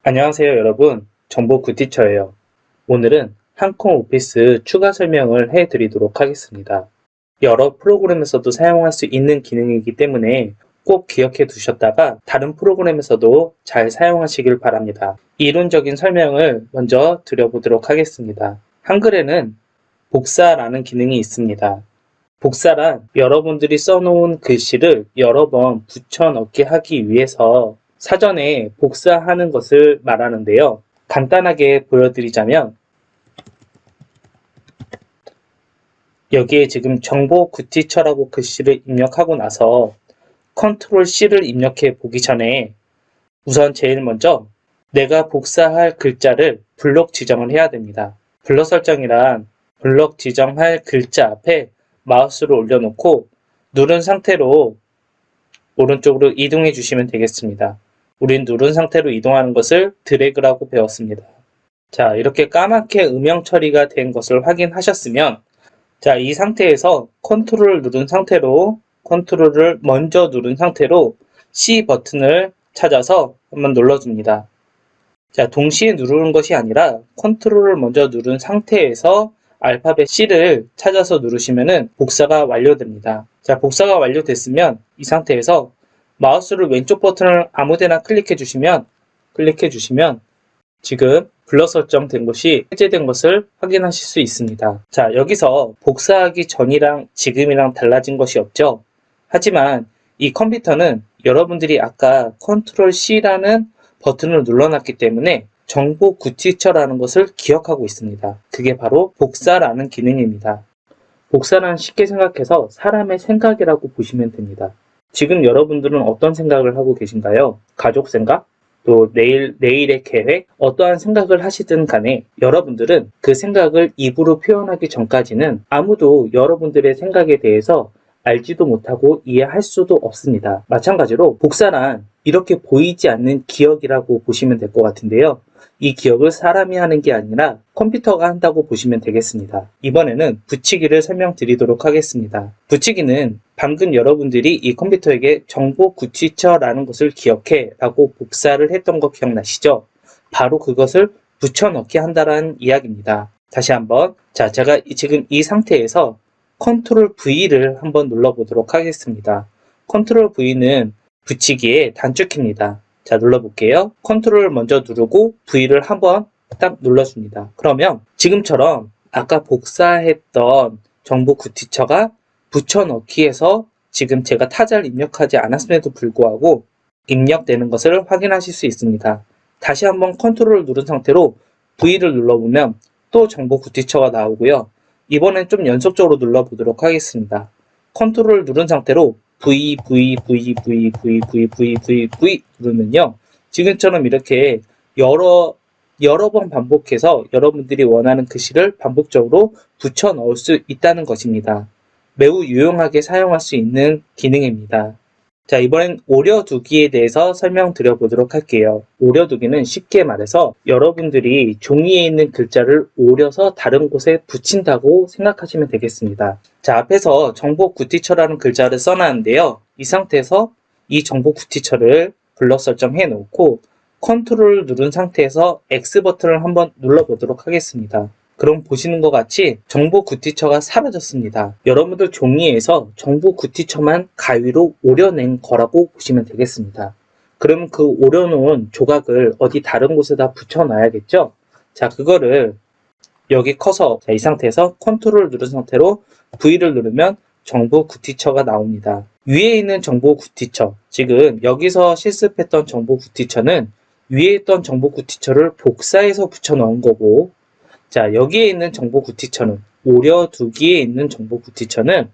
안녕하세요 여러분, 정보 굿티처예요. 오늘은 한콩 오피스 추가 설명을 해드리도록 하겠습니다. 여러 프로그램에서도 사용할 수 있는 기능이기 때문에 꼭 기억해 두셨다가 다른 프로그램에서도 잘 사용하시길 바랍니다. 이론적인 설명을 먼저 드려보도록 하겠습니다. 한글에는 복사라는 기능이 있습니다. 복사란 여러분들이 써놓은 글씨를 여러 번 붙여 넣게 하기 위해서 사전에 복사하는 것을 말하는데요. 간단하게 보여드리자면 여기에 지금 정보 굿티처라고 글씨를 입력하고 나서 컨트롤 C를 입력해 보기 전에 우선 제일 먼저 내가 복사할 글자를 블록 지정을 해야 됩니다. 블록 설정이란 블록 지정할 글자 앞에 마우스를 올려놓고 누른 상태로 오른쪽으로 이동해 주시면 되겠습니다. 우린 누른 상태로 이동하는 것을 드래그라고 배웠습니다. 자, 이렇게 까맣게 음영 처리가 된 것을 확인하셨으면 자, 이 상태에서 컨트롤을 누른 상태로 컨트롤을 먼저 누른 상태로 C 버튼을 찾아서 한번 눌러줍니다. 자, 동시에 누르는 것이 아니라 컨트롤을 먼저 누른 상태에서 알파벳 C를 찾아서 누르시면은 복사가 완료됩니다. 자, 복사가 완료됐으면 이 상태에서 마우스를 왼쪽 버튼을 아무데나 클릭해 주시면 지금 블러 설정된 것이 해제된 것을 확인하실 수 있습니다. 자, 여기서 복사하기 전이랑 지금이랑 달라진 것이 없죠. 하지만 이 컴퓨터는 여러분들이 아까 컨트롤 C라는 버튼을 눌러놨기 때문에 정보 굿티처라는 것을 기억하고 있습니다. 그게 바로 복사라는 기능입니다. 복사는 쉽게 생각해서 사람의 생각이라고 보시면 됩니다. 지금 여러분들은 어떤 생각을 하고 계신가요? 가족 생각? 또 내일의 계획? 어떠한 생각을 하시든 간에 여러분들은 그 생각을 입으로 표현하기 전까지는 아무도 여러분들의 생각에 대해서 알지도 못하고 이해할 수도 없습니다. 마찬가지로 복사란 이렇게 보이지 않는 기억이라고 보시면 될 것 같은데요. 이 기억을 사람이 하는 게 아니라 컴퓨터가 한다고 보시면 되겠습니다. 이번에는 붙이기를 설명드리도록 하겠습니다. 붙이기는 방금 여러분들이 이 컴퓨터에게 정보 굿티처라는 것을 기억해 라고 복사를 했던 거 기억나시죠? 바로 그것을 붙여넣기 한다는 이야기입니다. 다시 한번, 자, 제가 지금 이 상태에서 컨트롤 V를 한번 눌러보도록 하겠습니다. 컨트롤 V는 붙이기의 단축키입니다. 자, 눌러볼게요. 컨트롤을 먼저 누르고 V를 한번 딱 눌러줍니다. 그러면 지금처럼 아까 복사했던 정보 굿티처가 붙여넣기에서 지금 제가 타자를 입력하지 않았음에도 불구하고 입력되는 것을 확인하실 수 있습니다. 다시 한번 컨트롤을 누른 상태로 V를 눌러보면 또 정보 굿티처가 나오고요. 이번엔 좀 연속적으로 눌러보도록 하겠습니다. 컨트롤을 누른 상태로 V 누르면요. 지금처럼 이렇게 여러 번 반복해서 여러분들이 원하는 글씨를 반복적으로 붙여 넣을 수 있다는 것입니다. 매우 유용하게 사용할 수 있는 기능입니다. 자, 이번엔 오려두기에 대해서 설명드려 보도록 할게요. 오려두기는 쉽게 말해서 여러분들이 종이에 있는 글자를 오려서 다른 곳에 붙인다고 생각하시면 되겠습니다. 자, 앞에서 정보 굿티처라는 글자를 써놨는데요. 이 상태에서 이 정보 굿티처를 블럭 설정해 놓고 컨트롤을 누른 상태에서 X 버튼을 한번 눌러보도록 하겠습니다. 그럼 보시는 것 같이 정보 굿티처가 사라졌습니다. 여러분들 종이에서 정보 굿티처만 가위로 오려낸 거라고 보시면 되겠습니다. 그럼 그 오려놓은 조각을 어디 다른 곳에다 붙여놔야겠죠? 자, 그거를 여기 커서 이 상태에서 컨트롤을 누른 상태로 V를 누르면 정보 굿티처가 나옵니다. 위에 있는 정보 굿티처, 지금 여기서 실습했던 정보 굿티처는 위에 있던 정보 굿티처를 복사해서 붙여 넣은 거고, 자, 여기에 있는 정보 굿티처는 오려두기에 있는 정보 굿티처는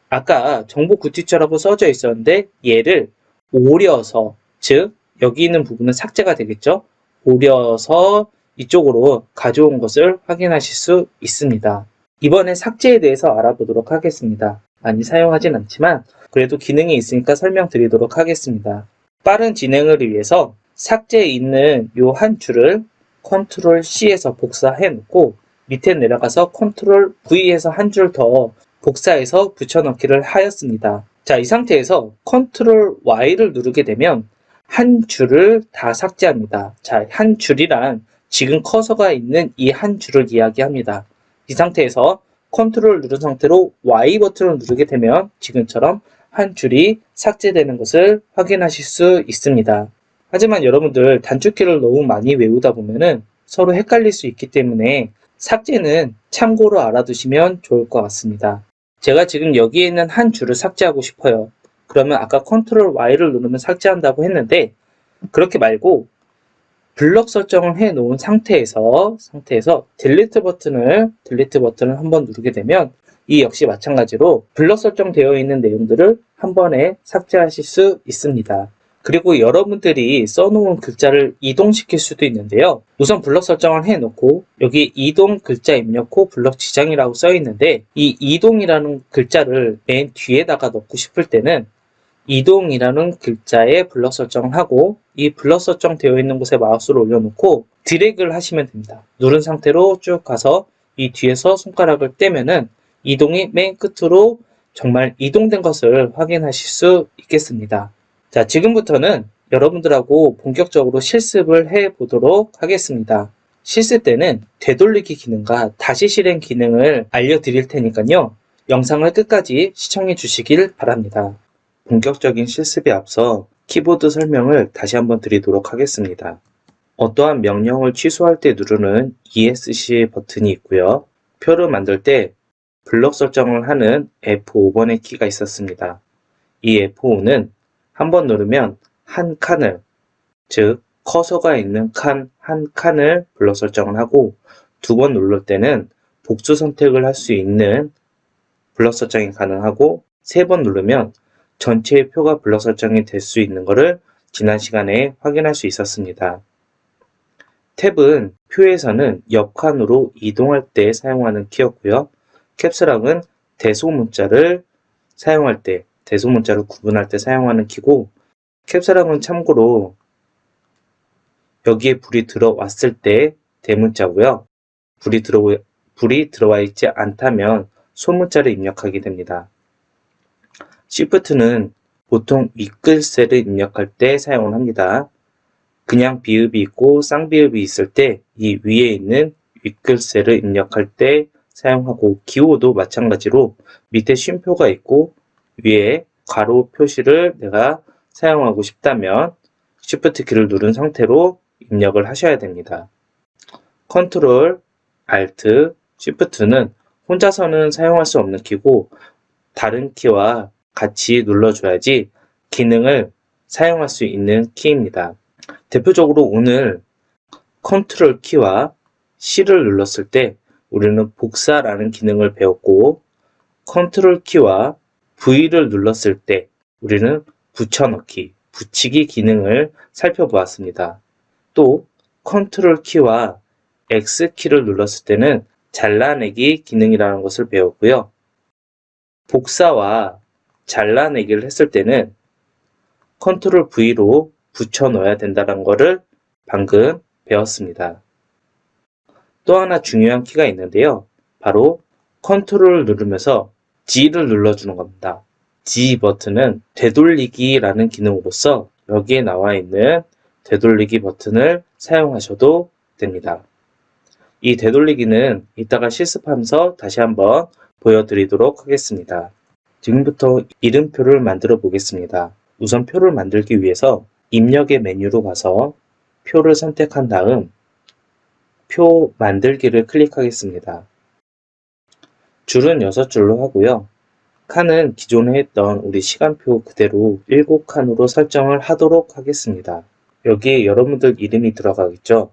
아까 정보 굿티처라고 써져 있었는데 얘를 오려서, 즉 여기 있는 부분은 삭제가 되겠죠? 오려서 이쪽으로 가져온 것을 확인하실 수 있습니다. 이번에 삭제에 대해서 알아보도록 하겠습니다. 많이 사용하진 않지만 그래도 기능이 있으니까 설명드리도록 하겠습니다. 빠른 진행을 위해서 삭제에 있는 이 한 줄을 컨트롤 C에서 복사해 놓고 밑에 내려가서 컨트롤 V에서 한 줄 더 복사해서 붙여넣기를 하였습니다. 자, 이 상태에서 컨트롤 Y를 누르게 되면 한 줄을 다 삭제합니다. 자, 한 줄이란 지금 커서가 있는 이 한 줄을 이야기합니다. 이 상태에서 컨트롤 누른 상태로 Y 버튼을 누르게 되면 지금처럼 한 줄이 삭제되는 것을 확인하실 수 있습니다. 하지만 여러분들 단축키를 너무 많이 외우다 보면은 서로 헷갈릴 수 있기 때문에 삭제는 참고로 알아두시면 좋을 것 같습니다. 제가 지금 여기에 있는 한 줄을 삭제하고 싶어요. 그러면 아까 컨트롤 Y를 누르면 삭제한다고 했는데 그렇게 말고 블럭 설정을 해 놓은 상태에서 딜리트 버튼을 한번 누르게 되면 이 역시 마찬가지로 블럭 설정되어 있는 내용들을 한 번에 삭제하실 수 있습니다. 그리고 여러분들이 써놓은 글자를 이동시킬 수도 있는데요. 우선 블럭 설정을 해놓고 여기 이동 글자 입력 후 블럭 지정이라고 써 있는데 이 이동이라는 글자를 맨 뒤에다가 넣고 싶을 때는 이동이라는 글자에 블럭 설정을 하고 이 블럭 설정되어 있는 곳에 마우스를 올려놓고 드래그를 하시면 됩니다. 누른 상태로 쭉 가서 이 뒤에서 손가락을 떼면은 이동이 맨 끝으로 정말 이동된 것을 확인하실 수 있겠습니다. 자, 지금부터는 여러분들하고 본격적으로 실습을 해 보도록 하겠습니다. 실습 때는 되돌리기 기능과 다시 실행 기능을 알려드릴 테니까요. 영상을 끝까지 시청해 주시길 바랍니다. 본격적인 실습에 앞서 키보드 설명을 다시 한번 드리도록 하겠습니다. 어떠한 명령을 취소할 때 누르는 ESC 버튼이 있고요. 표를 만들 때 블럭 설정을 하는 F5번의 키가 있었습니다. 이 F5는 한번 누르면 한 칸을, 즉 커서가 있는 한 칸을 블럭 설정을 하고 두 번 누를 때는 복수 선택을 할 수 있는 블럭 설정이 가능하고 세 번 누르면 전체의 표가 블럭 설정이 될 수 있는 것을 지난 시간에 확인할 수 있었습니다. 탭은 표에서는 옆 칸으로 이동할 때 사용하는 키였고요. 캡스락은 대소문자를 사용할 때, 대소문자를 구분할 때 사용하는 키고, 캡스락은 참고로 여기에 불이 들어왔을 때 대문자고요. 불이 들어와 있지 않다면 소문자를 입력하게 됩니다. Shift는 보통 윗글씨를 입력할 때 사용을 합니다. 그냥 비읍이 있고 쌍비읍이 있을 때 이 위에 있는 윗글씨를 입력할 때 사용하고 기호도 마찬가지로 밑에 쉼표가 있고 위에 가로 표시를 내가 사용하고 싶다면 Shift 키를 누른 상태로 입력을 하셔야 됩니다. Ctrl, Alt, Shift는 혼자서는 사용할 수 없는 키고 다른 키와 같이 눌러줘야지 기능을 사용할 수 있는 키입니다. 대표적으로 오늘 컨트롤 키와 C를 눌렀을 때 우리는 복사라는 기능을 배웠고 컨트롤 키와 V를 눌렀을 때 우리는 붙여넣기, 붙이기 기능을 살펴보았습니다. 또 컨트롤 키와 X 키를 눌렀을 때는 잘라내기 기능이라는 것을 배웠고요. 복사와 잘라내기를 했을 때는 컨트롤 V로 붙여 넣어야 된다는 것을 방금 배웠습니다. 또 하나 중요한 키가 있는데요. 바로 컨트롤을 누르면서 G를 눌러주는 겁니다. G 버튼은 되돌리기라는 기능으로서 여기에 나와 있는 되돌리기 버튼을 사용하셔도 됩니다. 이 되돌리기는 이따가 실습하면서 다시 한번 보여드리도록 하겠습니다. 지금부터 이름표를 만들어 보겠습니다. 우선 표를 만들기 위해서 입력의 메뉴로 가서 표를 선택한 다음 표 만들기를 클릭하겠습니다. 줄은 6줄로 하고요. 칸은 기존에 했던 우리 시간표 그대로 7칸으로 설정을 하도록 하겠습니다. 여기에 여러분들 이름이 들어가겠죠?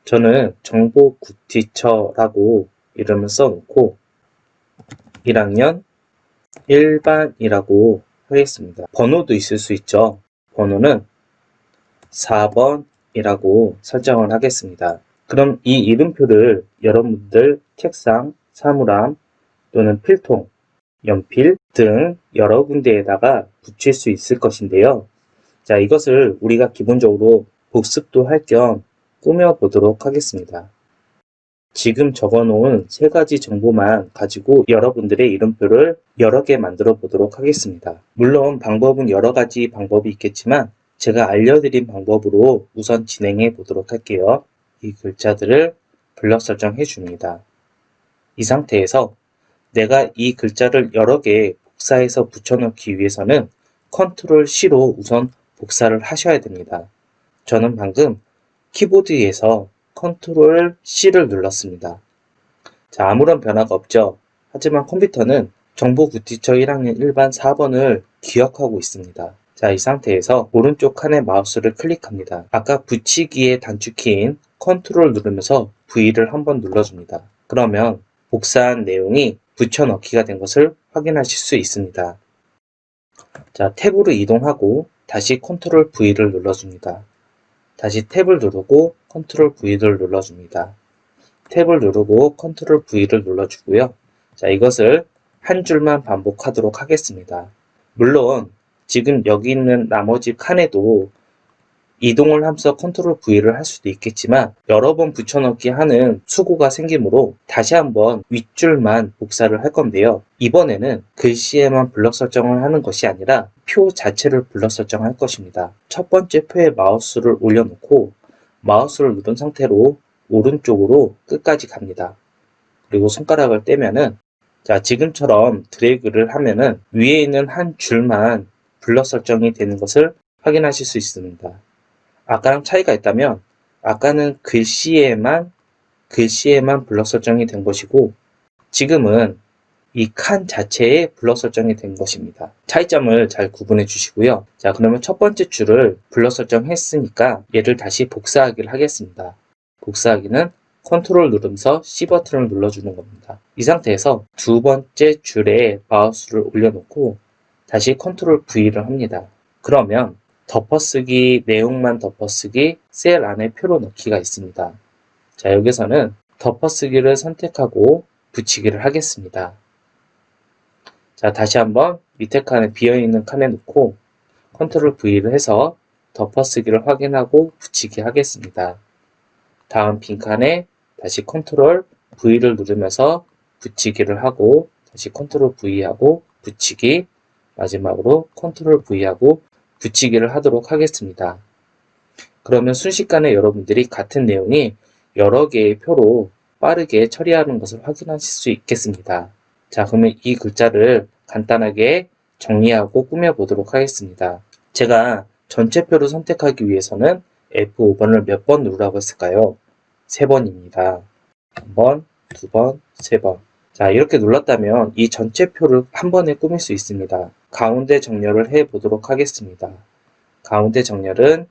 저는 정보굿티처라고 이름을 써놓고 1학년 1반이라고 하겠습니다. 번호도 있을 수 있죠. 번호는 4번이라고 설정을 하겠습니다. 그럼 이 이름표를 여러분들 책상, 사물함 또는 필통, 연필 등 여러 군데에다가 붙일 수 있을 것인데요. 자, 이것을 우리가 기본적으로 복습도 할 겸 꾸며 보도록 하겠습니다. 지금 적어놓은 세 가지 정보만 가지고 여러분들의 이름표를 여러 개 만들어 보도록 하겠습니다. 물론 방법은 여러 가지 방법이 있겠지만 제가 알려드린 방법으로 우선 진행해 보도록 할게요. 이 글자들을 블럭 설정해 줍니다. 이 상태에서 내가 이 글자를 여러 개 복사해서 붙여넣기 위해서는 컨트롤 C로 우선 복사를 하셔야 됩니다. 저는 방금 키보드에서 컨트롤 C를 눌렀습니다. 자, 아무런 변화가 없죠. 하지만 컴퓨터는 정보구티처 1학년 1반 4번을 기억하고 있습니다. 자, 이 상태에서 오른쪽 칸에 마우스를 클릭합니다. 아까 붙이기의 단축키인 컨트롤 누르면서 V를 한번 눌러줍니다. 그러면 복사한 내용이 붙여넣기가 된 것을 확인하실 수 있습니다. 자, 탭으로 이동하고 다시 컨트롤 V를 눌러줍니다. 다시 탭을 누르고 컨트롤 V를 눌러줍니다. 탭을 누르고 컨트롤 V를 눌러주고요. 자, 이것을 한 줄만 반복하도록 하겠습니다. 물론 지금 여기 있는 나머지 칸에도 이동을 하면서 컨트롤 V를 할 수도 있겠지만 여러 번 붙여넣기 하는 수고가 생기므로 다시 한번 윗줄만 복사를 할 건데요. 이번에는 글씨에만 블럭 설정을 하는 것이 아니라 표 자체를 블럭 설정할 것입니다. 첫 번째 표에 마우스를 올려놓고 마우스를 누른 상태로 오른쪽으로 끝까지 갑니다. 그리고 손가락을 떼면은 자, 지금처럼 드래그를 하면은 위에 있는 한 줄만 블럭 설정이 되는 것을 확인하실 수 있습니다. 아까랑 차이가 있다면 아까는 글씨에만 블럭 설정이 된 것이고 지금은 이 칸 자체에 블럭 설정이 된 것입니다. 차이점을 잘 구분해 주시고요. 자, 그러면 첫 번째 줄을 블럭 설정했으니까 얘를 다시 복사하기를 하겠습니다. 복사하기는 컨트롤 누르면서 C 버튼을 눌러주는 겁니다. 이 상태에서 두 번째 줄에 마우스를 올려놓고 다시 컨트롤 V를 합니다. 그러면 덮어쓰기, 내용만 덮어쓰기, 셀 안에 표로 넣기가 있습니다. 자, 여기서는 덮어쓰기를 선택하고 붙이기를 하겠습니다. 자, 다시 한번 밑에 칸에 비어있는 칸에 놓고 컨트롤 V를 해서 덮어쓰기를 확인하고 붙이기 하겠습니다. 다음 빈칸에 다시 컨트롤 V를 누르면서 붙이기를 하고 다시 컨트롤 V 하고 붙이기, 마지막으로 컨트롤 V 하고 붙이기를 하도록 하겠습니다. 그러면 순식간에 여러분들이 같은 내용이 여러 개의 표로 빠르게 처리하는 것을 확인하실 수 있겠습니다. 자, 그러면 이 글자를 간단하게 정리하고 꾸며보도록 하겠습니다. 제가 전체 표를 선택하기 위해서는 F5번을 몇 번 누르라고 했을까요? 3번입니다. 1번, 2번, 3번. 자, 이렇게 눌렀다면 이 전체 표를 한 번에 꾸밀 수 있습니다. 가운데 정렬을 해 보도록 하겠습니다. 가운데 정렬은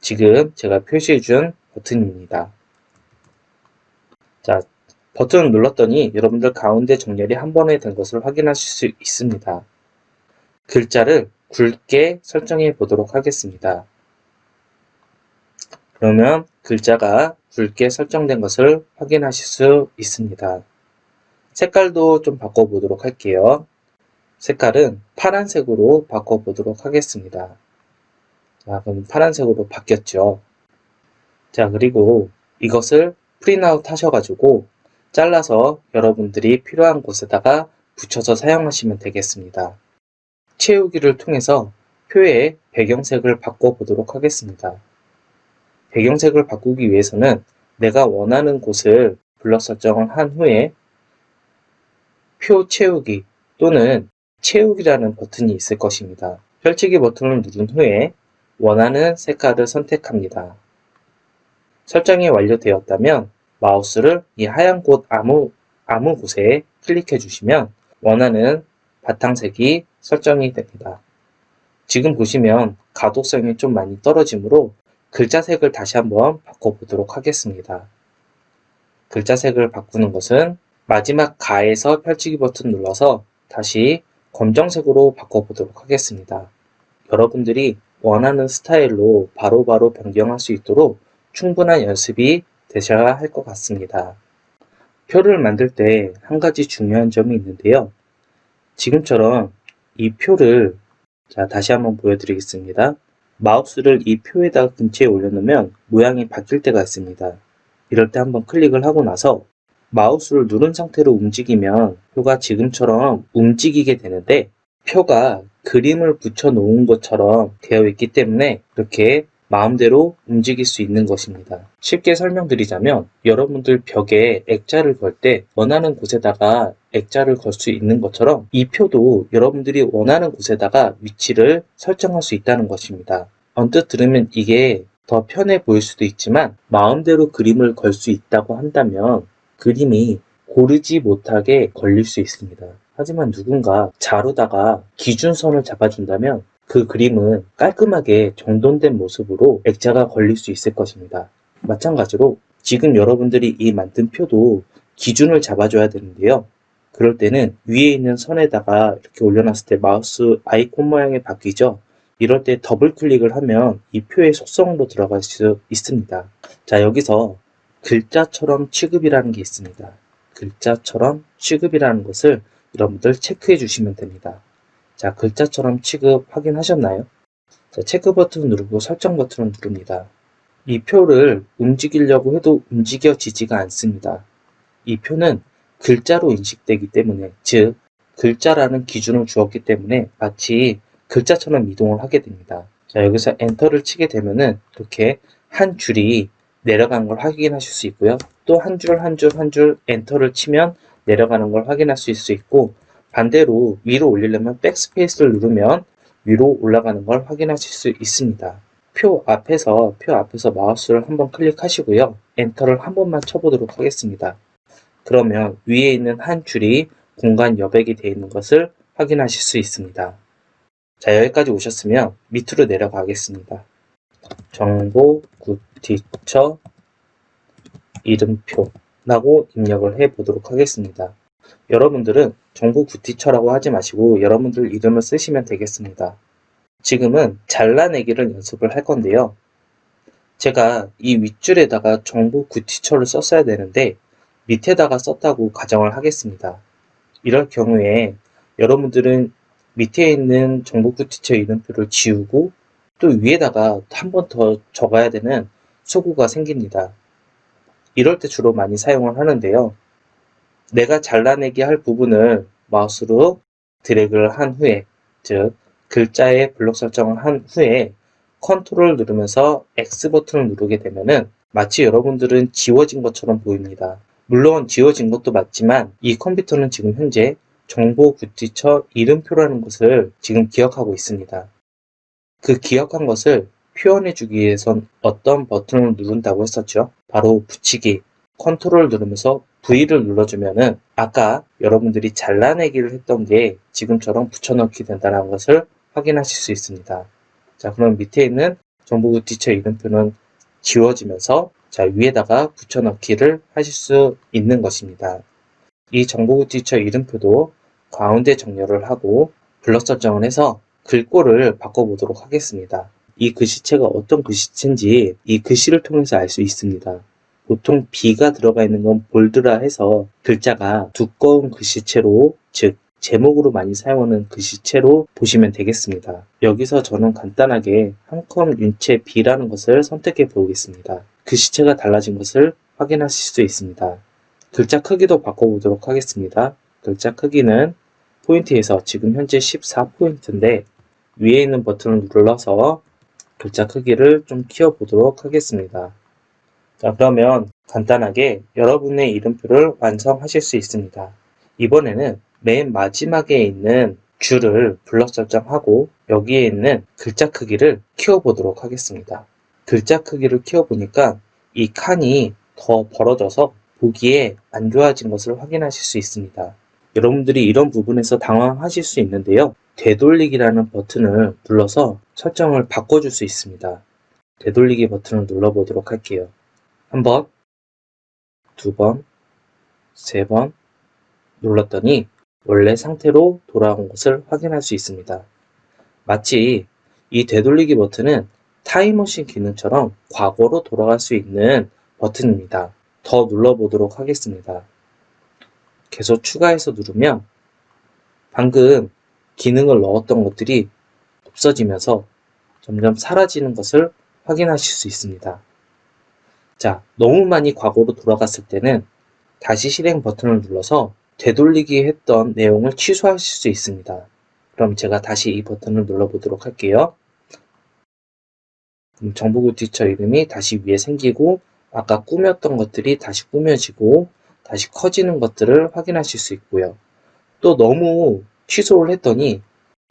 지금 제가 표시해 준 버튼입니다. 자, 버튼을 눌렀더니 여러분들 가운데 정렬이 한 번에 된 것을 확인하실 수 있습니다. 글자를 굵게 설정해 보도록 하겠습니다. 그러면 글자가 굵게 설정된 것을 확인하실 수 있습니다. 색깔도 좀 바꿔보도록 할게요. 색깔은 파란색으로 바꿔보도록 하겠습니다. 자, 그럼 파란색으로 바뀌었죠. 자, 그리고 이것을 프린트아웃 하셔가지고 잘라서 여러분들이 필요한 곳에다가 붙여서 사용하시면 되겠습니다. 채우기를 통해서 표의 배경색을 바꿔보도록 하겠습니다. 배경색을 바꾸기 위해서는 내가 원하는 곳을 블럭 설정을 한 후에 표 채우기 또는 채우기라는 버튼이 있을 것입니다. 펼치기 버튼을 누른 후에 원하는 색깔을 선택합니다. 설정이 완료되었다면 마우스를 이 하얀 곳 아무 곳에 클릭해 주시면 원하는 바탕색이 설정이 됩니다. 지금 보시면 가독성이 좀 많이 떨어지므로 글자색을 다시 한번 바꿔보도록 하겠습니다. 글자색을 바꾸는 것은 마지막 가에서 펼치기 버튼 눌러서 다시 검정색으로 바꿔보도록 하겠습니다. 여러분들이 원하는 스타일로 바로바로 변경할 수 있도록 충분한 연습이 되셔야 할 것 같습니다. 표를 만들 때 한 가지 중요한 점이 있는데요. 지금처럼 이 표를 다시 한번 보여드리겠습니다. 마우스를 이 표에다가 근처에 올려놓으면 모양이 바뀔 때가 있습니다. 이럴 때 한번 클릭을 하고 나서 마우스를 누른 상태로 움직이면 표가 지금처럼 움직이게 되는데, 표가 그림을 붙여 놓은 것처럼 되어 있기 때문에 이렇게 마음대로 움직일 수 있는 것입니다. 쉽게 설명드리자면 여러분들 벽에 액자를 걸 때 원하는 곳에다가 액자를 걸 수 있는 것처럼 이 표도 여러분들이 원하는 곳에다가 위치를 설정할 수 있다는 것입니다. 언뜻 들으면 이게 더 편해 보일 수도 있지만 마음대로 그림을 걸 수 있다고 한다면 그림이 고르지 못하게 걸릴 수 있습니다. 하지만 누군가 자루다가 기준선을 잡아준다면 그 그림은 깔끔하게 정돈된 모습으로 액자가 걸릴 수 있을 것입니다. 마찬가지로 지금 여러분들이 이 만든 표도 기준을 잡아줘야 되는데요. 그럴 때는 위에 있는 선에다가 이렇게 올려놨을 때 마우스 아이콘 모양이 바뀌죠. 이럴 때 더블 클릭을 하면 이 표의 속성으로 들어갈 수 있습니다. 자, 여기서 글자처럼 취급이라는 게 있습니다. 글자처럼 취급이라는 것을 여러분들 체크해 주시면 됩니다. 자, 글자처럼 취급 확인하셨나요? 자, 체크 버튼을 누르고 설정 버튼을 누릅니다. 이 표를 움직이려고 해도 움직여지지가 않습니다. 이 표는 글자로 인식되기 때문에, 즉 글자라는 기준을 주었기 때문에 마치 글자처럼 이동을 하게 됩니다. 자, 여기서 엔터를 치게 되면은 이렇게 한 줄이 내려간 걸 확인하실 수 있고요. 또 한 줄 한 줄 한 줄 엔터를 치면 내려가는 걸 확인하실 수 있고, 반대로 위로 올리려면 백스페이스를 누르면 위로 올라가는 걸 확인하실 수 있습니다. 표 앞에서 마우스를 한번 클릭하시고요. 엔터를 한 번만 쳐보도록 하겠습니다. 그러면 위에 있는 한 줄이 공간 여백이 되어 있는 것을 확인하실 수 있습니다. 자, 여기까지 오셨으면 밑으로 내려가겠습니다. 정보 굿티처 이름표라고 입력을 해 보도록 하겠습니다. 여러분들은 정보 굿티처라고 하지 마시고 여러분들 이름을 쓰시면 되겠습니다. 지금은 잘라내기를 연습을 할 건데요. 제가 이 윗줄에다가 정보 굿티처를 썼어야 되는데 밑에다가 썼다고 가정을 하겠습니다. 이럴 경우에 여러분들은 밑에 있는 정보 굿티처 이름표를 지우고 또 위에다가 한 번 더 적어야 되는 소구가 생깁니다. 이럴 때 주로 많이 사용을 하는데요. 내가 잘라내기 할 부분을 마우스로 드래그를 한 후에, 즉 글자의 블록 설정을 한 후에 컨트롤 누르면서 X 버튼을 누르게 되면은 마치 여러분들은 지워진 것처럼 보입니다. 물론 지워진 것도 맞지만 이 컴퓨터는 지금 현재 정보 굿티처 이름표라는 것을 지금 기억하고 있습니다. 그 기억한 것을 표현해 주기 위해선 어떤 버튼을 누른다고 했었죠? 바로 붙이기, 컨트롤 누르면서 V를 눌러주면은 아까 여러분들이 잘라내기를 했던 게 지금처럼 붙여넣기 된다는 것을 확인하실 수 있습니다. 자, 그럼 밑에 있는 정보 굿티처 이름표는 지워지면서 자, 위에다가 붙여넣기를 하실 수 있는 것입니다. 이 정보 굿티처 이름표도 가운데 정렬을 하고 블럭 설정을 해서 글꼴을 바꿔보도록 하겠습니다. 이 글씨체가 어떤 글씨체인지 이 글씨를 통해서 알 수 있습니다. 보통 B가 들어가 있는 건 볼드라 해서 글자가 두꺼운 글씨체로, 즉 제목으로 많이 사용하는 글씨체로 보시면 되겠습니다. 여기서 저는 간단하게 한컴 윤체 B라는 것을 선택해 보겠습니다. 글씨체가 달라진 것을 확인하실 수 있습니다. 글자 크기도 바꿔보도록 하겠습니다. 글자 크기는 포인트에서 지금 현재 14포인트인데 위에 있는 버튼을 눌러서 글자 크기를 좀 키워보도록 하겠습니다. 자, 그러면 간단하게 여러분의 이름표를 완성하실 수 있습니다. 이번에는 맨 마지막에 있는 줄을 블럭 설정하고 여기에 있는 글자 크기를 키워보도록 하겠습니다. 글자 크기를 키워보니까 이 칸이 더 벌어져서 보기에 안 좋아진 것을 확인하실 수 있습니다. 여러분들이 이런 부분에서 당황하실 수 있는데요. 되돌리기라는 버튼을 눌러서 설정을 바꿔줄 수 있습니다. 되돌리기 버튼을 눌러보도록 할게요. 한 번, 두 번, 세 번 눌렀더니 원래 상태로 돌아온 것을 확인할 수 있습니다. 마치 이 되돌리기 버튼은 타임머신 기능처럼 과거로 돌아갈 수 있는 버튼입니다. 더 눌러보도록 하겠습니다. 계속 추가해서 누르면 방금 기능을 넣었던 것들이 없어지면서 점점 사라지는 것을 확인하실 수 있습니다. 자, 너무 많이 과거로 돌아갔을 때는 다시 실행 버튼을 눌러서 되돌리기 했던 내용을 취소하실 수 있습니다. 그럼 제가 다시 이 버튼을 눌러보도록 할게요. 그럼 정보구 티처 이름이 다시 위에 생기고 아까 꾸몄던 것들이 다시 꾸며지고 다시 커지는 것들을 확인하실 수 있고요. 또 너무 취소를 했더니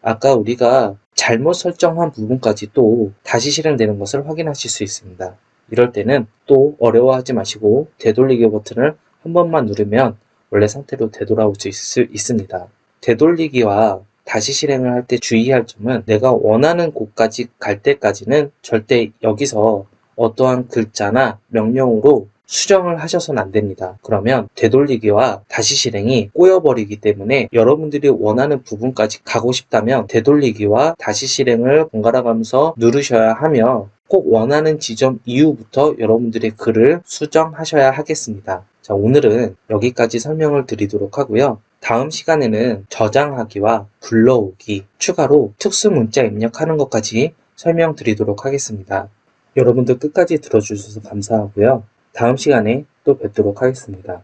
아까 우리가 잘못 설정한 부분까지 또 다시 실행되는 것을 확인하실 수 있습니다. 이럴 때는 또 어려워하지 마시고 되돌리기 버튼을 한 번만 누르면 원래 상태로 되돌아올 수 있습니다. 되돌리기와 다시 실행을 할 때 주의할 점은 내가 원하는 곳까지 갈 때까지는 절대 여기서 어떠한 글자나 명령으로 수정을 하셔서는 안 됩니다. 그러면 되돌리기와 다시 실행이 꼬여버리기 때문에 여러분들이 원하는 부분까지 가고 싶다면 되돌리기와 다시 실행을 번갈아 가면서 누르셔야 하며 꼭 원하는 지점 이후부터 여러분들의 글을 수정하셔야 하겠습니다. 자, 오늘은 여기까지 설명을 드리도록 하고요. 다음 시간에는 저장하기와 불러오기, 추가로 특수 문자 입력하는 것까지 설명드리도록 하겠습니다. 여러분들 끝까지 들어주셔서 감사하고요. 다음 시간에 또 뵙도록 하겠습니다.